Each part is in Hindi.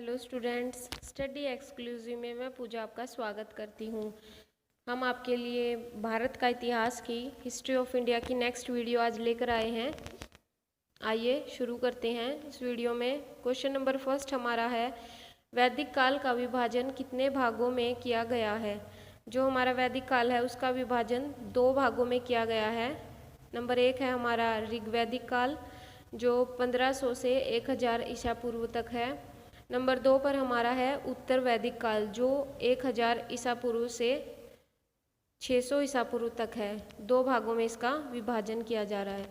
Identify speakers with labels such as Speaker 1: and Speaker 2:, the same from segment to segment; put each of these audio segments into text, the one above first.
Speaker 1: हेलो स्टूडेंट्स, स्टडी एक्सक्लूसिव में मैं पूजा आपका स्वागत करती हूँ। हम आपके लिए भारत का इतिहास की हिस्ट्री ऑफ इंडिया की नेक्स्ट वीडियो आज लेकर आए हैं। आइए शुरू करते हैं। इस वीडियो में क्वेश्चन नंबर फर्स्ट हमारा है, वैदिक काल का विभाजन कितने भागों में किया गया है। जो हमारा वैदिक काल है उसका विभाजन दो भागों में किया गया है। नंबर एक है हमारा ऋग्वैदिक काल जो 1500 से 1000 ईसा पूर्व तक है। नंबर दो पर हमारा है उत्तर वैदिक काल जो 1000 ईसा पूर्व से 600 ईसा पूर्व तक है। दो भागों में इसका विभाजन किया जा रहा है।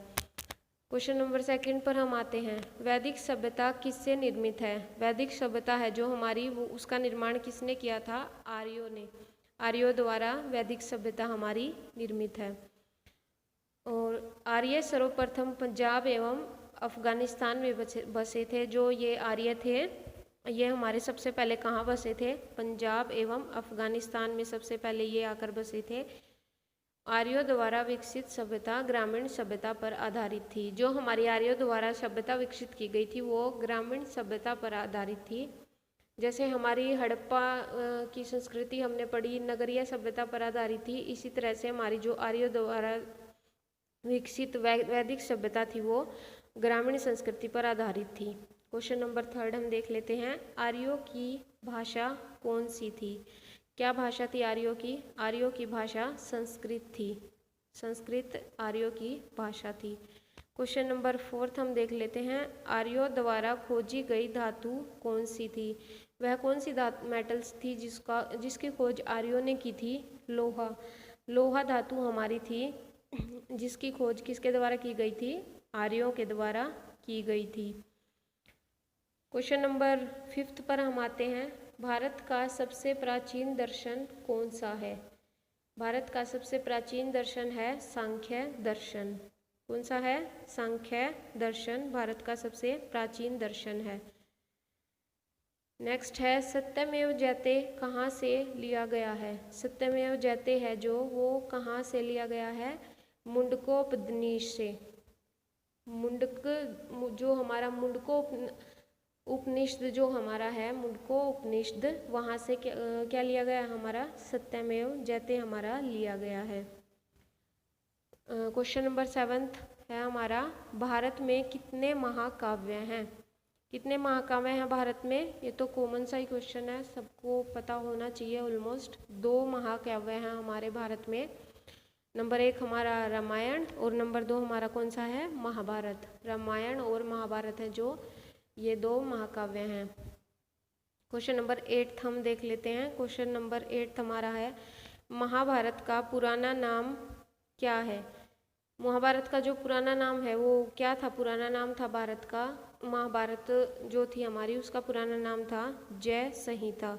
Speaker 1: क्वेश्चन नंबर सेकंड पर हम आते हैं, वैदिक सभ्यता किससे निर्मित है। वैदिक सभ्यता है जो हमारी वो उसका निर्माण किसने किया था, आर्यों ने। आर्यों द्वारा वैदिक सभ्यता हमारी निर्मित है। और आर्य सर्वप्रथम पंजाब एवं अफगानिस्तान में बसे थे। जो ये आर्य थे ये हमारे सबसे पहले कहाँ बसे थे, पंजाब एवं अफगानिस्तान में सबसे पहले ये आकर बसे थे। आर्यों द्वारा विकसित सभ्यता ग्रामीण सभ्यता पर आधारित थी। जो हमारी आर्यों द्वारा सभ्यता विकसित की गई थी वो ग्रामीण सभ्यता पर आधारित थी। जैसे हमारी हड़प्पा की संस्कृति हमने पढ़ी नगरीय सभ्यता पर आधारित थी, इसी तरह से हमारी जो आर्यों द्वारा विकसित वैदिक सभ्यता थी वो ग्रामीण संस्कृति पर आधारित थी। क्वेश्चन नंबर थर्ड हम देख लेते हैं, आर्यों की भाषा कौन सी थी। क्या भाषा थी आर्यों की। आर्यों की भाषा संस्कृत थी। संस्कृत आर्यों की भाषा थी। क्वेश्चन नंबर फोर्थ हम देख लेते हैं, आर्यों द्वारा खोजी गई धातु कौन सी थी। वह कौन सी धातु मेटल्स थी जिसकी खोज आर्यों ने की थी, लोहा। लोहा धातु हमारी थी जिसकी खोज किसके द्वारा की गई थी, आर्यों के द्वारा की गई थी। क्वेश्चन नंबर फिफ्थ पर हम आते हैं, भारत का सबसे प्राचीन दर्शन कौन सा है। भारत का सबसे प्राचीन दर्शन है सांख्य दर्शन। कौन सा है, सांख्य दर्शन भारत का सबसे प्राचीन दर्शन है। नेक्स्ट है, सत्यमेव जयते कहाँ से लिया गया है। सत्यमेव जयते है जो वो कहाँ से लिया गया है, मुंडकोपनिषद से। मुंडक जो हमारा मुंडको उपनिषद जो हमारा है मुंडको उपनिषद, वहाँ से क्या लिया गया हमारा, सत्यमेव जयते हमारा लिया गया है। क्वेश्चन नंबर सेवंथ है हमारा, भारत में कितने महाकाव्य हैं। कितने महाकाव्य हैं भारत में। ये तो कॉमन सा ही क्वेश्चन है, सबको पता होना चाहिए ऑलमोस्ट। दो महाकाव्य हैं हमारे भारत में। नंबर एक हमारा रामायण और नंबर दो हमारा कौन सा है, महाभारत। रामायण और महाभारत है जो ये दो महाकाव्य हैं। क्वेश्चन नंबर 8 हम देख लेते हैं। क्वेश्चन नंबर 8 हमारा है, महाभारत का पुराना नाम क्या है। महाभारत का जो पुराना नाम है वो क्या था, पुराना नाम था भारत का, महाभारत जो थी हमारी उसका पुराना नाम था जय संहिता।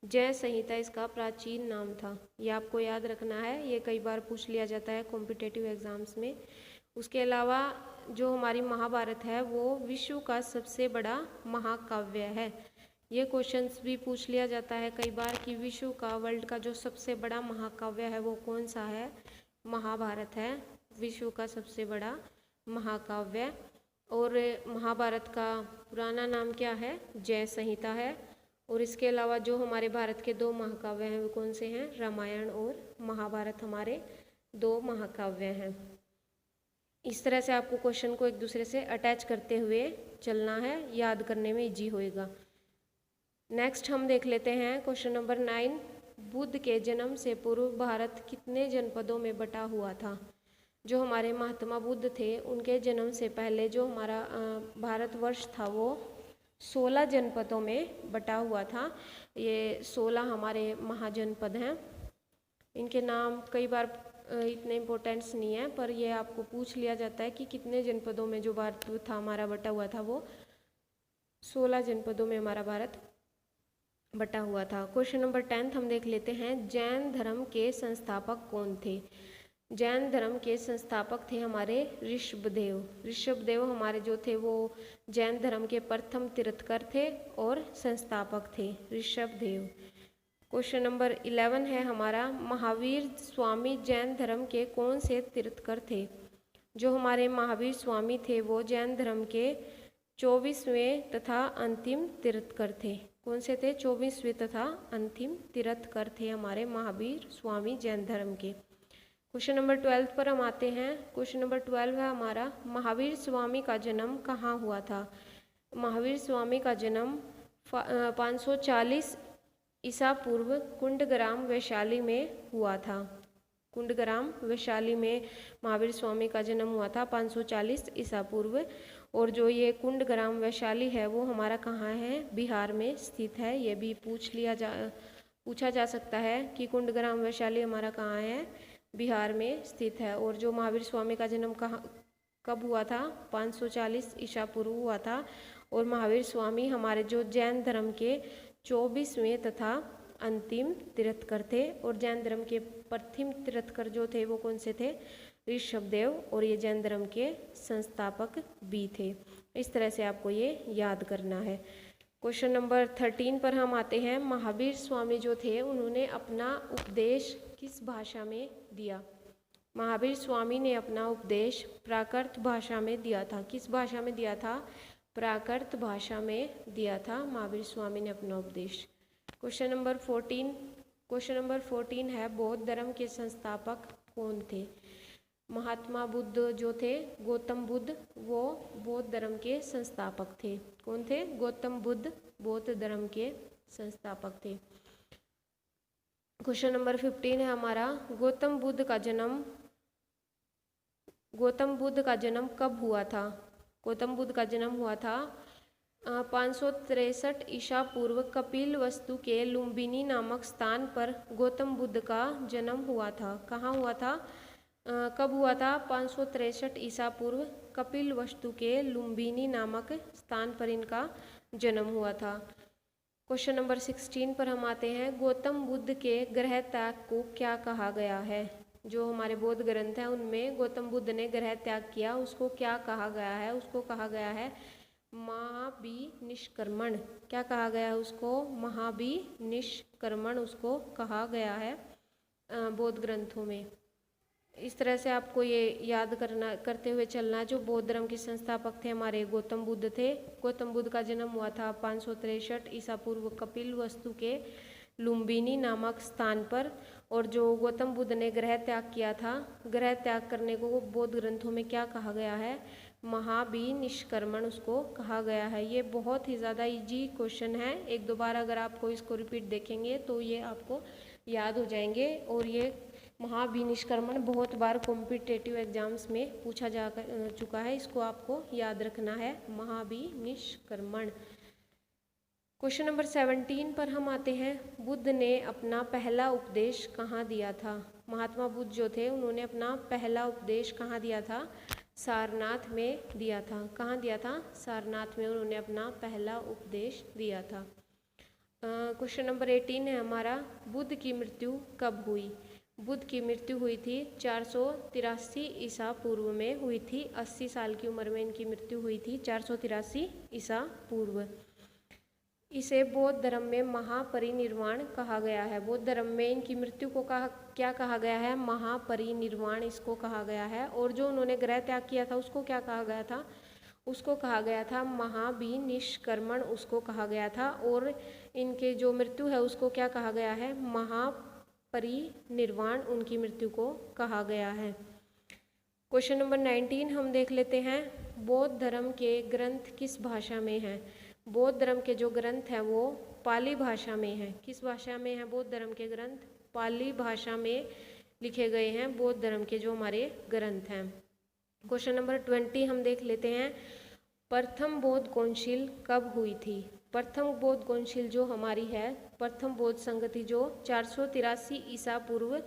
Speaker 1: जय संहिता इसका प्राचीन नाम था। ये आपको याद रखना है, ये कई बार पूछ लिया जाता है कॉम्पिटेटिव एग्जाम्स में। उसके अलावा जो हमारी महाभारत है वो विश्व का सबसे बड़ा महाकाव्य है। ये क्वेश्चंस भी पूछ लिया जाता है कई बार कि विश्व का, वर्ल्ड का जो सबसे बड़ा महाकाव्य है वो कौन सा है, महाभारत है विश्व का सबसे बड़ा महाकाव्य। और महाभारत का पुराना नाम क्या है, जय संहिता है। और इसके अलावा जो हमारे भारत के दो महाकाव्य हैं वो कौन से हैं, रामायण और महाभारत हमारे दो महाकाव्य हैं। इस तरह से आपको क्वेश्चन को एक दूसरे से अटैच करते हुए चलना है, याद करने में इजी होएगा। नेक्स्ट हम देख लेते हैं क्वेश्चन नंबर 9, बुद्ध के जन्म से पूर्व भारत कितने जनपदों में बटा हुआ था। जो हमारे महात्मा बुद्ध थे उनके जन्म से पहले जो हमारा भारतवर्ष था वो 16 जनपदों में बटा हुआ था। ये 16 हमारे महाजनपद हैं। इनके नाम कई बार इतने इम्पोर्टेंट्स नहीं है, पर ये आपको पूछ लिया जाता है कि कितने जनपदों में जो भारत था हमारा बटा हुआ था, वो 16 जनपदों में हमारा भारत बटा हुआ था। क्वेश्चन नंबर 10 हम देख लेते हैं, जैन धर्म के संस्थापक कौन थे। जैन धर्म के संस्थापक थे हमारे ऋषभदेव। ऋषभदेव हमारे जो थे वो जैन धर्म के प्रथम तीर्थकर थे और संस्थापक थे ऋषभदेव। क्वेश्चन नंबर 11 है हमारा, महावीर स्वामी जैन धर्म के कौन से तीर्थकर थे। जो हमारे महावीर स्वामी थे वो जैन धर्म के 24वें तथा अंतिम तीर्थकर थे। कौन से थे? 24वें तथा अंतिम तीर्थकर थे हमारे महावीर स्वामी जैन धर्म के। क्वेश्चन नंबर 12 पर हम आते हैं। क्वेश्चन नंबर 12 है हमारा, महावीर स्वामी का जन्म कहाँ हुआ था? महावीर स्वामी का जन्म 540 ईसा पूर्व कुंडग्राम वैशाली में हुआ था। कुंडग्राम वैशाली में महावीर स्वामी का जन्म हुआ था 540 ईसा पूर्व। और जो ये कुंडग्राम वैशाली है वो हमारा कहाँ है? बिहार में स्थित है। ये भी पूछा जा सकता है कि कुंडग्राम वैशाली हमारा कहाँ है? बिहार में स्थित है। और जो महावीर स्वामी का जन्म कब हुआ था? 540 ईसा पूर्व हुआ था। और महावीर स्वामी हमारे जो जैन धर्म के 24वें तथा अंतिम तीर्थकर थे। और जैन धर्म के प्रथम तीर्थकर जो थे वो कौन से थे? ऋषभदेव। और ये जैन धर्म के संस्थापक भी थे। इस तरह से आपको ये याद करना है। क्वेश्चन नंबर 13 पर हम आते हैं। महावीर स्वामी जो थे उन्होंने अपना उपदेश किस भाषा में दिया? महावीर स्वामी ने अपना उपदेश प्राकृत भाषा में दिया था। किस भाषा में दिया था? प्राकृत भाषा में दिया था महावीर स्वामी ने अपना उपदेश। क्वेश्चन नंबर 14 है, बौद्ध धर्म के संस्थापक कौन थे? महात्मा बुद्ध जो थे, गौतम बुद्ध, वो बौद्ध धर्म के संस्थापक थे। कौन थे? गौतम बुद्ध बौद्ध धर्म के संस्थापक थे। क्वेश्चन नंबर 15 है हमारा, गौतम बुद्ध का जन्म कब हुआ था? गौतम बुद्ध का जन्म हुआ था 563 ईसा पूर्व कपिल वस्तु के लुम्बिनी नामक स्थान पर गौतम बुद्ध का जन्म हुआ था। कहाँ हुआ था? कब हुआ था? 563 ईसा पूर्व कपिल वस्तु के लुम्बिनी नामक स्थान पर इनका जन्म हुआ था। क्वेश्चन नंबर 16 पर हम आते हैं। गौतम बुद्ध के गृह त्याग को क्या कहा गया है? जो हमारे बौद्ध ग्रंथ हैं उनमें गौतम बुद्ध ने गृह त्याग किया, उसको क्या कहा गया है? उसको कहा गया है महाभिनिष्क्रमण। क्या कहा गया है उसको? महाभिनिष्क्रमण उसको कहा गया है बौद्ध ग्रंथों में। इस तरह से आपको ये याद करते हुए चलना। जो बौद्ध धर्म के संस्थापक थे हमारे गौतम बुद्ध थे। गौतम बुद्ध का जन्म हुआ था 563 ईसा पूर्व कपिल वस्तु के लुम्बिनी नामक स्थान पर। और जो गौतम बुद्ध ने गृह त्याग किया था, गृह त्याग करने को बौद्ध ग्रंथों में क्या कहा गया है? महाभिनिष्क्रमण उसको कहा गया है। ये बहुत ही ज़्यादा इजी क्वेश्चन है। एक दो बार अगर आपको इसको रिपीट देखेंगे तो ये आपको याद हो जाएंगे। और ये महाभिनिष्क्रमण बहुत बार कॉम्पिटिटिव एग्जाम्स में पूछा जा चुका है। इसको आपको याद रखना है, महाभिनिष्क्रमण। क्वेश्चन नंबर 17 पर हम आते हैं। बुद्ध ने अपना पहला उपदेश कहाँ दिया था? महात्मा बुद्ध जो थे उन्होंने अपना पहला उपदेश कहाँ दिया था? सारनाथ में दिया था। कहाँ दिया था? सारनाथ में उन्होंने अपना पहला उपदेश दिया था। क्वेश्चन नंबर 18 है हमारा, बुद्ध की मृत्यु कब हुई? बुद्ध की मृत्यु हुई थी 483 ईसा पूर्व में हुई थी। 80 साल की उम्र में इनकी मृत्यु हुई थी 483 ईसा पूर्व। इसे बौद्ध धर्म में महापरिनिर्वाण कहा गया है। बौद्ध धर्म में इनकी मृत्यु को क्या कहा गया है? महापरिनिर्वाण इसको कहा गया है। और जो उन्होंने गृह त्याग किया था उसको क्या कहा गया था? उसको कहा गया था महाभिनिष्क्रमण उसको कहा गया था। और इनके जो मृत्यु है उसको क्या कहा गया है? महापरिनिर्वाण उनकी मृत्यु को कहा गया है। क्वेश्चन नंबर 19 हम देख लेते हैं। बौद्ध धर्म के ग्रंथ किस भाषा में हैं? बौद्ध धर्म के जो ग्रंथ हैं वो पाली भाषा में हैं। किस भाषा में हैं बौद्ध धर्म के ग्रंथ? पाली भाषा में लिखे गए हैं बौद्ध धर्म के जो हमारे ग्रंथ हैं। क्वेश्चन नंबर 20 हम देख लेते हैं। प्रथम बौद्ध कौंसिल कब हुई थी? प्रथम बौद्ध कौंसिल जो हमारी है, प्रथम बौद्ध संगति जो 483 ईसा पूर्व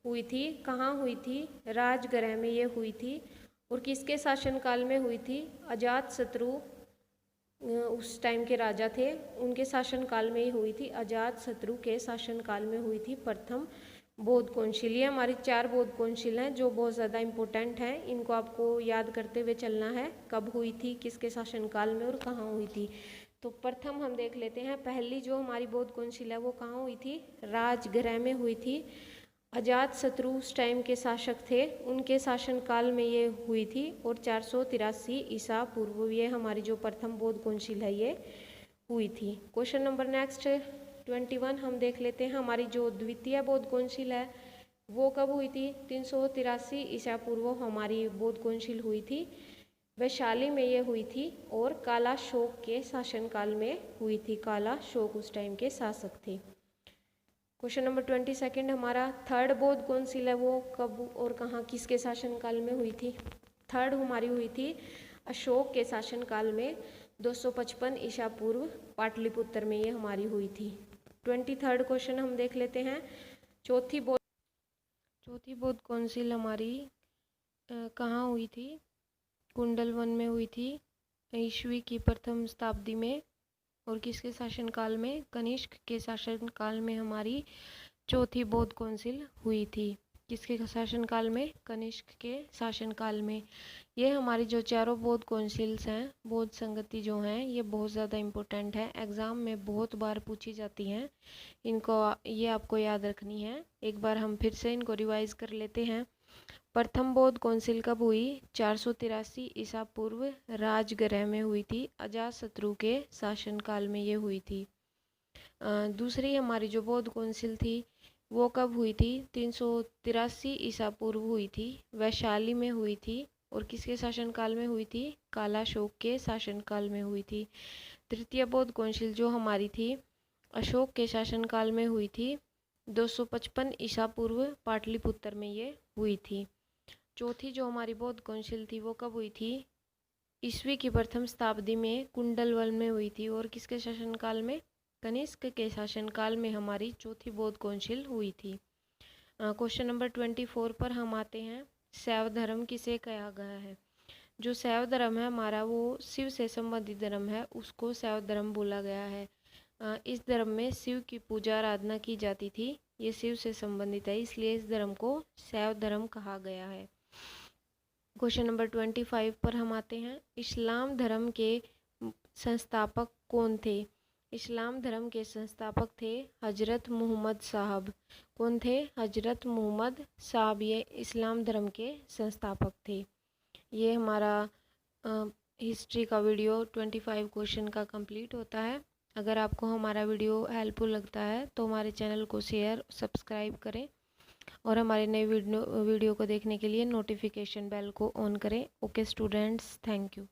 Speaker 1: हुई थी। कहाँ हुई थी? राजगृह में ये हुई थी। और किसके शासनकाल में हुई थी? अजातशत्रु उस टाइम के राजा थे, उनके शासनकाल में ही हुई थी। अजातशत्रु के शासनकाल में हुई थी प्रथम बौद्ध कौंसिल। ये हमारी 4 बौद्ध कौंसिल हैं जो बहुत ज़्यादा इम्पोर्टेंट हैं। इनको आपको याद करते हुए चलना है, कब हुई थी, किसके शासनकाल में और कहाँ हुई थी। तो प्रथम हम देख लेते हैं। पहली जो हमारी बौद्ध कौंसिल है वो कहाँ हुई थी? राजगृह में हुई थी। अजातशत्रु उस टाइम के शासक थे, उनके शासनकाल में ये हुई थी। और 483 ईसा पूर्व ये हमारी जो प्रथम बौद्ध कौंसिल है ये हुई थी। क्वेश्चन नंबर नेक्स्ट 21 हम देख लेते हैं। हमारी जो द्वितीय बौद्ध काउंसिल है वो कब हुई थी? 383 ईसा पूर्व हमारी बौद्ध काउंसिल हुई थी। वैशाली में ये हुई थी और कालाशोक के शासनकाल में हुई थी। कालाशोक उस टाइम के शासक थे। क्वेश्चन नंबर 22 हमारा थर्ड बौद्ध काउंसिल है वो कब और कहाँ किसके शासनकाल में हुई थी? थर्ड हमारी हुई थी अशोक के शासनकाल में 255 ईसा पूर्व पाटलिपुत्र में ये हमारी हुई थी। 23 क्वेश्चन हम देख लेते हैं। चौथी बौद्ध काउंसिल हमारी कहाँ हुई थी? कुंडलवन में हुई थी ईस्वी की प्रथम शताब्दी में। और किसके शासनकाल में? कनिष्क के शासनकाल में हमारी चौथी बौद्ध काउंसिल हुई थी। किसके शासनकाल में? कनिष्क के शासनकाल में। ये हमारी जो चारों बौद्ध काउंसिल्स हैं, बौद्ध संगति जो हैं, ये बहुत ज़्यादा इम्पोर्टेंट है, एग्ज़ाम में बहुत बार पूछी जाती हैं। इनको ये आपको याद रखनी है। एक बार हम फिर से इनको रिवाइज कर लेते हैं। प्रथम बौद्ध काउंसिल कब हुई? 483 ईसा पूर्व राजगृह में हुई थी। अजातशत्रु के शासनकाल में ये हुई थी। दूसरी हमारी जो बौद्ध काउंसिल थी वो कब हुई थी? 383 ईसा पूर्व हुई थी। वैशाली में हुई थी। और किसके शासनकाल में हुई थी? कालाशोक के शासनकाल में हुई थी। तृतीय बौद्ध काउंसिल जो हमारी थी अशोक के शासनकाल में हुई थी। 255 ईसा पूर्व पाटलिपुत्र में ये हुई थी। चौथी जो हमारी बौद्ध काउंसिल थी वो कब हुई थी? ईस्वी की प्रथम शताब्दी में कुंडलवन में हुई थी। और किसके शासनकाल में? कनिष्क के शासनकाल में हमारी चौथी बौद्ध काउंसिल हुई थी। क्वेश्चन नंबर 24 पर हम आते हैं। शैव धर्म किसे कहा गया है? जो शैव धर्म है हमारा वो शिव से संबंधित धर्म है, उसको शैव धर्म बोला गया है। इस धर्म में शिव की पूजा आराधना की जाती थी। ये शिव से संबंधित है, इसलिए इस धर्म को शैव धर्म कहा गया है। क्वेश्चन नंबर 25 पर हम आते हैं। इस्लाम धर्म के संस्थापक कौन थे? इस्लाम धर्म के संस्थापक थे हजरत मोहम्मद साहब। कौन थे? हजरत मोहम्मद साहब ये इस्लाम धर्म के संस्थापक थे। ये हमारा हिस्ट्री का वीडियो 25 क्वेश्चन का कंप्लीट होता है। अगर आपको हमारा वीडियो हेल्पफुल लगता है तो हमारे चैनल को शेयर सब्सक्राइब करें और हमारे नए वीडियो को देखने के लिए नोटिफिकेशन बेल को ऑन करें। Okay students, thank you.